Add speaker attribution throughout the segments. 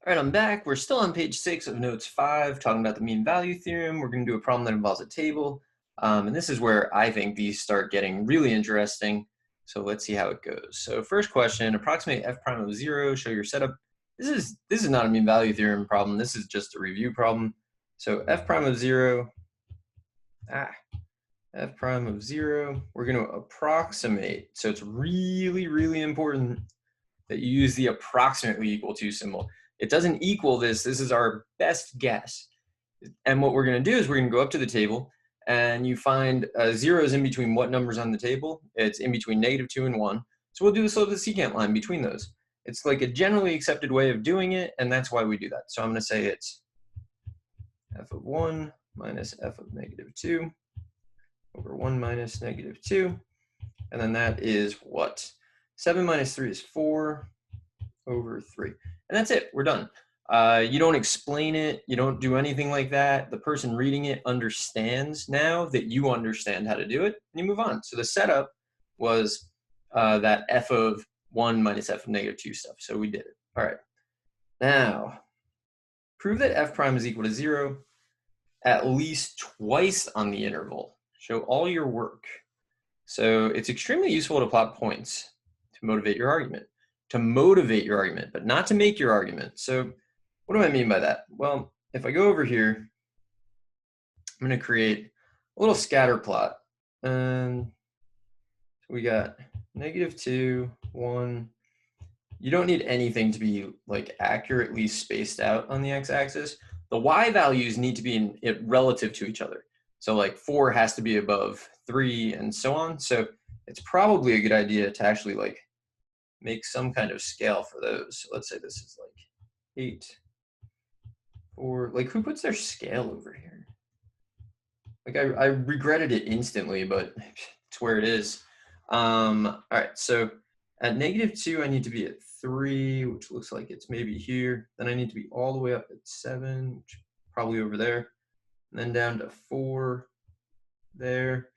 Speaker 1: All right, I'm back. We're still on page 6 of notes 5, talking about the mean value theorem. We're going to do a problem that involves a table. And this is where I think these start getting really interesting. So let's see how it goes. So first question, approximate f prime of 0, show your setup. This is not a mean value theorem problem. This is just a review problem. So f prime of 0, f prime of 0, we're going to approximate. So it's really, really important that you use the approximately equal to symbol. It doesn't equal this. This is our best guess. And what we're going to do is we're going to go up to the table, and you find zeros in between what numbers on the table? It's in between -2 and 1. So we'll do the slope of the secant line between those. It's like a generally accepted way of doing it, and that's why we do that. So I'm going to say it's f of 1 minus f of -2 over 1 minus -2. And then that is what? 7 minus 3 is 4 over 3. And that's it. We're done. You don't explain it. You don't do anything like that. The person reading it understands now that you understand how to do it, and you move on. So the setup was that f of 1 minus f of -2 stuff. So we did it. All right. Now, prove that f prime is equal to 0 at least twice on the interval. Show all your work. So it's extremely useful to plot points to motivate your argument. But not to make your argument. So what do I mean by that? Well, if I go over here, I'm going to create a little scatter plot. And we got -2, 1. You don't need anything to be like accurately spaced out on the x-axis. The y values need to be relative to each other. So like 4 has to be above 3 and so on. So it's probably a good idea to actually like make some kind of scale for those. So let's say this is like 8, 4. Like, who puts their scale over here? Like, I regretted it instantly, but it's where it is. All right, so at -2, I need to be at 3, which looks like it's maybe here. Then I need to be all the way up at 7, which is probably over there. And then down to 4 there.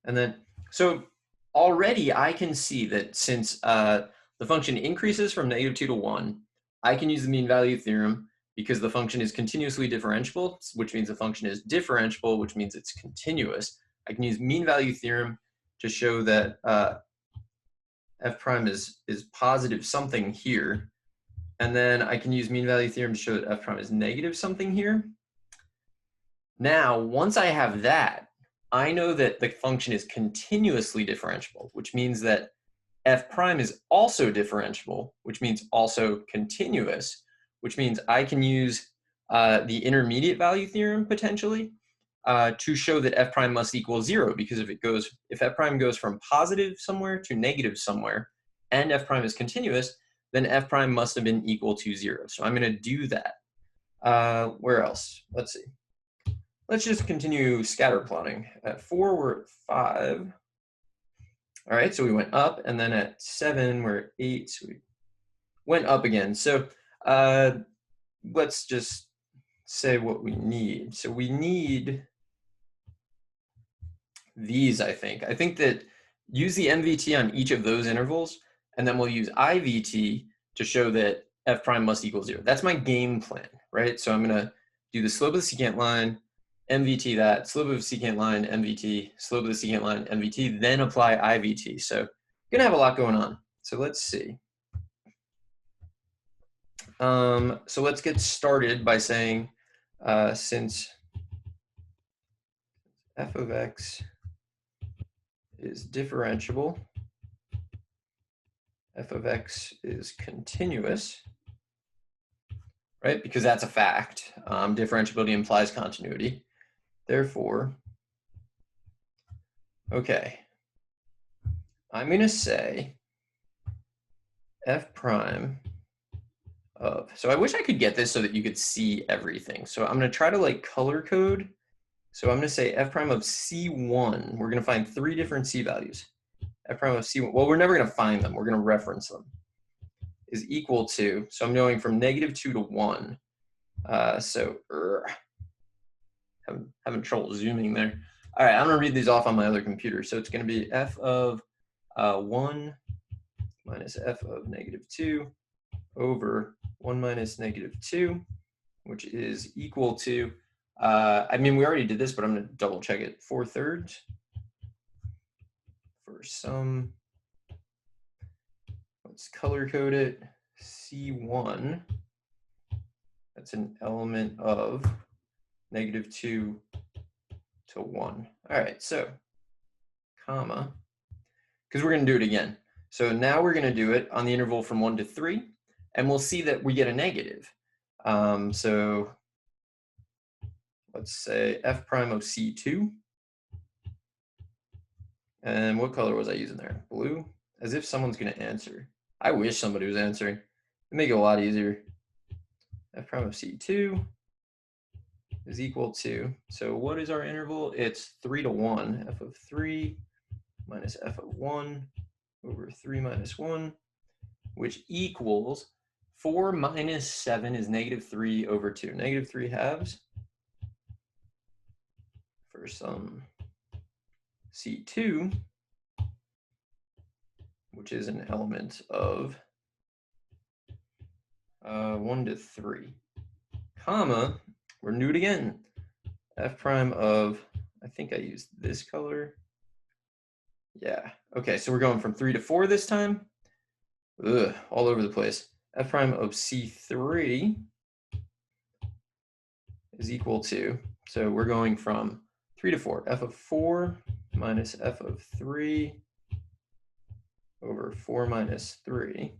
Speaker 1: And then, so already I can see that since the function increases from -2 to 1, I can use the mean value theorem because the function is continuously differentiable, which means the function is differentiable, which means it's continuous. I can use mean value theorem to show that f prime is positive something here. And then I can use mean value theorem to show that f prime is negative something here. Now, once I have that, I know that the function is continuously differentiable, which means that f prime is also differentiable, which means also continuous, which means I can use the intermediate value theorem potentially to show that f prime must equal 0, because if f prime goes from positive somewhere to negative somewhere, and f prime is continuous, then f prime must have been equal to 0. So I'm going to do that. Where else? Let's see. Let's just continue scatter plotting. At 4, we're at 5. All right, so we went up, and then at 7, we're at 8, so we went up again. So let's just say what we need. So we need these, I think. I think that use the MVT on each of those intervals, and then we'll use IVT to show that f prime must equal 0. That's my game plan, right? So I'm going to do the slope of the secant line, MVT that, slope of the secant line, MVT, slope of the secant line, MVT, then apply IVT. So you're going to have a lot going on. So let's see. So let's get started by saying since f of x is differentiable, f of x is continuous, right? Because that's a fact. Differentiability implies continuity. Therefore, okay, I'm going to say f prime of, so I wish I could get this so that you could see everything. So I'm going to try to like color code. So I'm going to say f prime of C1. We're going to find 3 different C values. F prime of C1, well, we're never going to find them. We're going to reference them, is equal to, so I'm going from -2 to 1. Having trouble zooming there. All right, I'm going to read these off on my other computer. So it's going to be f of 1 minus f of -2 over 1 minus negative 2, which is equal to, I mean, we already did this, but I'm going to double check it, 4/3 for some, let's color code it, C1, that's an element of negative 2 to 1. All right, so, comma, because we're going to do it again. So now we're going to do it on the interval from 1 to 3, and we'll see that we get a negative. So let's say f prime of C2. And what color was I using there? Blue? As if someone's going to answer. I wish somebody was answering. It'd make it a lot easier. F prime of C2 is equal to, so what is our interval? It's 3 to 1. F of 3 minus f of 1 over 3 minus 1, which equals 4 minus 7 is negative 3 over 2. Negative 3 halves for some C2, which is an element of 1 to 3, comma, we're new it again, f prime of, I think I used this color. Yeah, okay, so we're going from 3 to 4 this time. Ugh, all over the place. F prime of C3 is equal to, so we're going from 3 to 4, f of 4 minus f of 3 over 4 minus 3,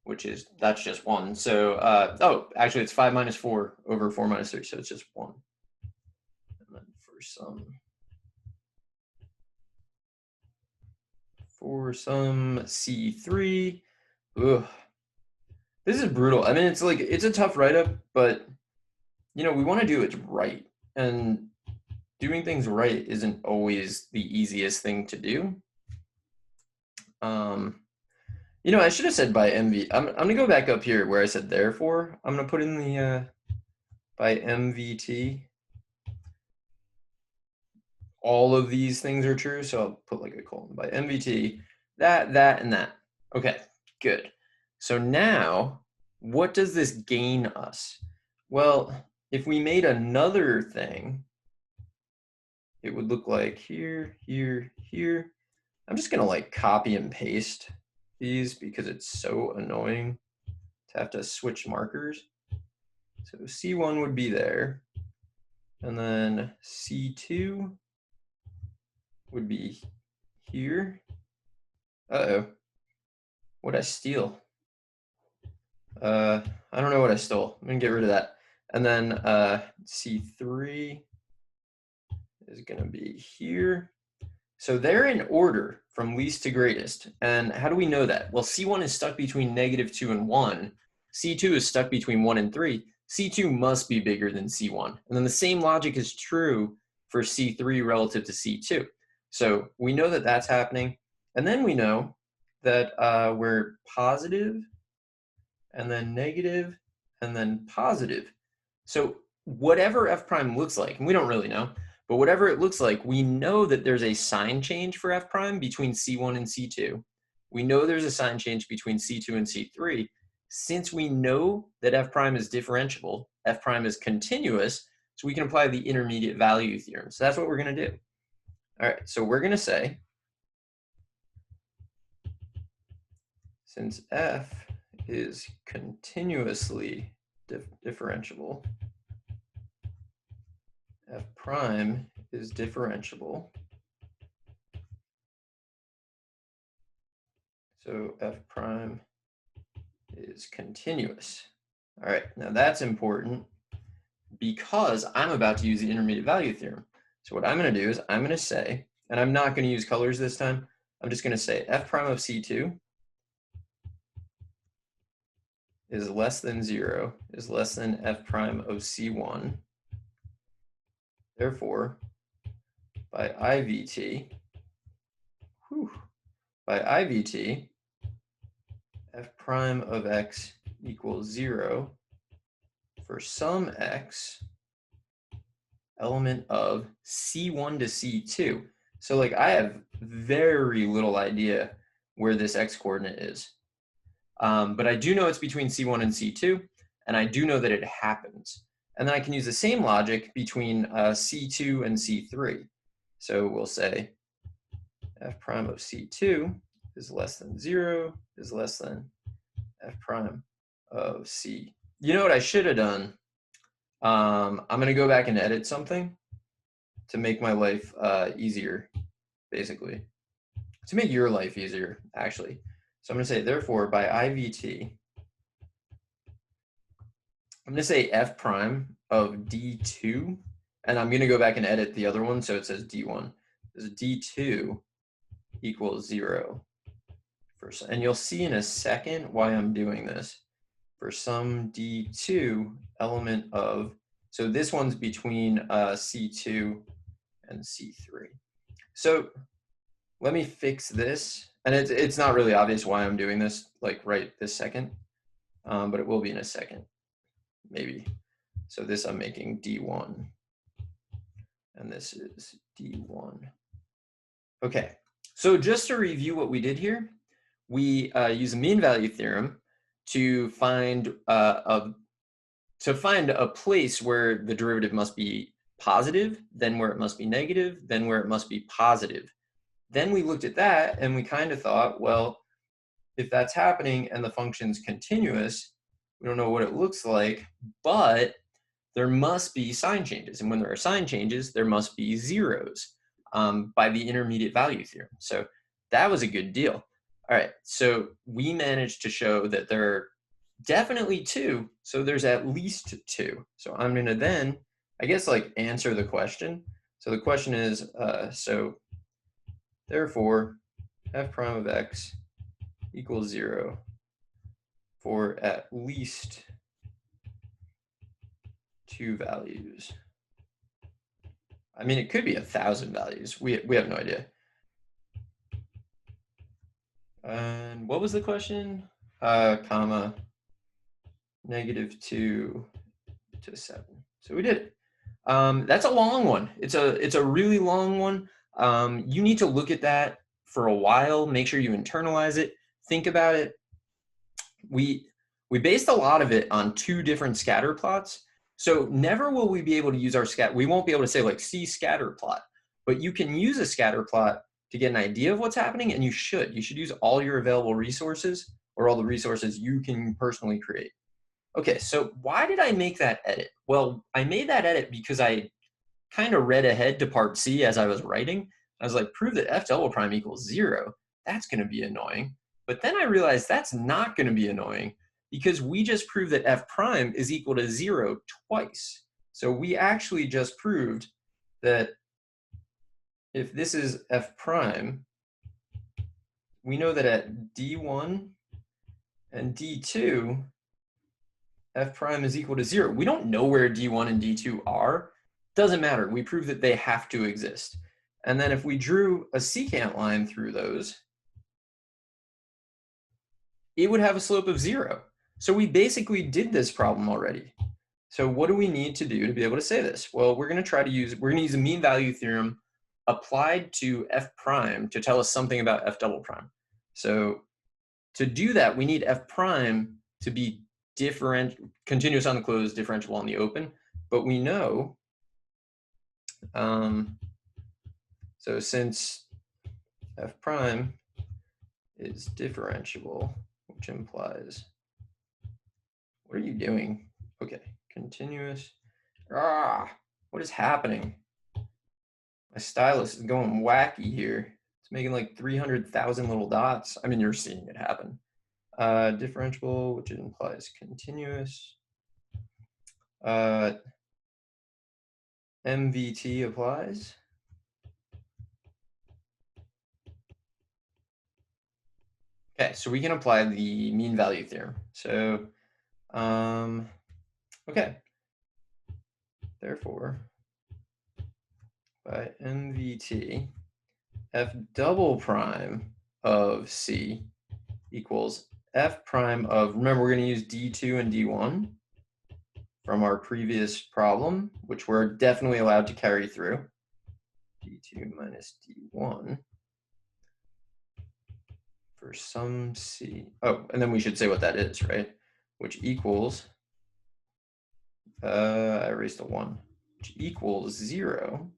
Speaker 1: which is, that's just 1. So, oh, actually it's 5 minus 4 over 4 minus 3, so it's just 1. And then for some C3, ugh, this is brutal. I mean, it's like, it's a tough write-up, but, you know, we want to do it right. And doing things right isn't always the easiest thing to do. You know, I should have said by MV. I'm going to go back up here where I said therefore. I'm going to put in the by MVT. All of these things are true, so I'll put like a colon by MVT. That, and that. Okay, good. So now, what does this gain us? Well, if we made another thing, it would look like here, here, here. I'm just going to like copy and paste these because it's so annoying to have to switch markers. So C1 would be there, and then C2 would be here. Uh-oh, what'd I steal? I don't know what I stole. I'm gonna get rid of that. And then C3 is gonna be here. So they're in order from least to greatest. And how do we know that? Well, C1 is stuck between negative 2 and 1. C2 is stuck between 1 and 3. C2 must be bigger than C1. And then the same logic is true for C3 relative to C2. So we know that that's happening. And then we know that we're positive, and then negative, and then positive. So whatever f prime looks like, and we don't really know, but whatever it looks like, we know that there's a sign change for f prime between C1 and C2. We know there's a sign change between C2 and C3. Since we know that f prime is differentiable, f prime is continuous, so we can apply the intermediate value theorem. So that's what we're going to do. All right, so we're going to say, since f is continuously differentiable, f prime is differentiable. So f prime is continuous. All right, now that's important because I'm about to use the intermediate value theorem. So what I'm going to do is I'm going to say, and I'm not going to use colors this time, I'm just going to say f prime of C2 is less than 0, is less than f prime of C1. Therefore, by IVT, f prime of x equals 0 for some x element of C1 to C2. So like I have very little idea where this x coordinate is. But I do know it's between C1 and C2, and I do know that it happens. And then I can use the same logic between C2 and C3. So we'll say f prime of C2 is less than 0 is less than f prime of C. You know what I should have done? I'm going to go back and edit something to make my life easier, basically. To make your life easier, actually. So I'm going to say, therefore, by IVT, I'm going to say f prime of D2, and I'm going to go back and edit the other one so it says D1. This D2 equals 0. And you'll see in a second why I'm doing this. For some D2 element of, so this one's between C2 and C3. So let me fix this. And it's not really obvious why I'm doing this, like right this second, but it will be in a second, maybe. So this I'm making D1, and this is D1. Okay, so just to review what we did here, we use a mean value theorem to find a place where the derivative must be positive, then where it must be negative, then where it must be positive. Then we looked at that and we kind of thought, well, if that's happening and the function's continuous, we don't know what it looks like, but there must be sign changes. And when there are sign changes, there must be zeros by the intermediate value theorem. So that was a good deal. All right, so we managed to show that there are definitely 2, so there's at least 2. So I'm gonna then, I guess, like answer the question. So the question is, so therefore, f prime of x equals 0 for at least 2 values. I mean, it could be 1,000 values. We have no idea. And what was the question? Comma, -2 to 7. So we did it. That's a long one. It's a really long one. You need to look at that for a while. Make sure you internalize it. Think about it. We based a lot of it on 2 different scatter plots. So never will we be able to use our we won't be able to say like C scatter plot, but you can use a scatter plot to get an idea of what's happening, and you should use all your available resources, or all the resources you can personally create. Okay, so why did I make that edit? Well, I made that edit because I kind of read ahead to part C as I was writing. I was like, prove that f double prime equals 0. That's going to be annoying. But then I realized that's not going to be annoying because we just proved that f prime is equal to 0 twice. So we actually just proved that if this is f prime, we know that at D1 and D2, f prime is equal to 0. We don't know where D1 and D2 are. Doesn't matter. We prove that they have to exist. And then if we drew a secant line through those, it would have a slope of 0. So we basically did this problem already. So what do we need to do to be able to say this? Well, we're going to use a mean value theorem applied to f prime to tell us something about f double prime. So to do that, we need f prime to be continuous on the closed, differentiable on the open. But we know, so since f prime is differentiable, which implies, what are you doing? Okay, continuous. What is happening? My stylus is going wacky here. It's making like 300,000 little dots. I mean, you're seeing it happen. Differentiable, which implies continuous. MVT applies. Okay, so we can apply the mean value theorem. So, okay. Therefore, by MVT, f double prime of C equals f prime of, remember we're going to use D2 and D1 from our previous problem, which we're definitely allowed to carry through. D2 minus D1 for some C. Oh, and then we should say what that is, right? Which equals, I erased a 1, which equals 0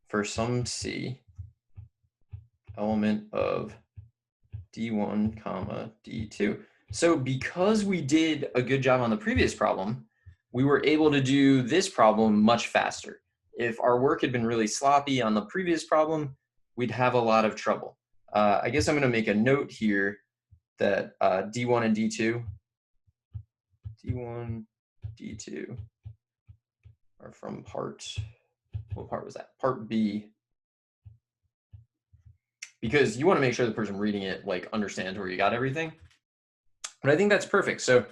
Speaker 1: for some C element of D1 comma D2. So because we did a good job on the previous problem, we were able to do this problem much faster. If our work had been really sloppy on the previous problem, we'd have a lot of trouble. I guess I'm going to make a note here that D1 and D2, are from what part was that? Part B. Because you want to make sure the person reading it like understands where you got everything. But I think that's perfect. So,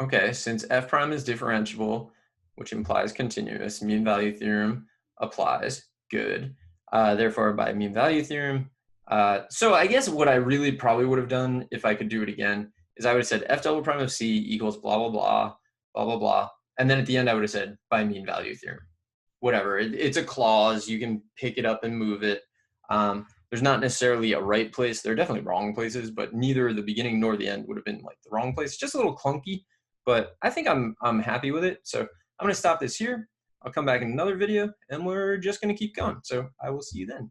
Speaker 1: okay, since f prime is differentiable, which implies continuous, mean value theorem applies. Good. Therefore, by mean value theorem, so I guess what I really probably would have done if I could do it again is I would have said f double prime of C equals blah, blah, blah, blah, blah, blah. And then at the end, I would have said by mean value theorem. Whatever, it's a clause. You can pick it up and move it. There's not necessarily a right place. There are definitely wrong places, but neither the beginning nor the end would have been like the wrong place. It's just a little clunky, but I think I'm happy with it. So I'm going to stop this here. I'll come back in another video and we're just going to keep going. So I will see you then.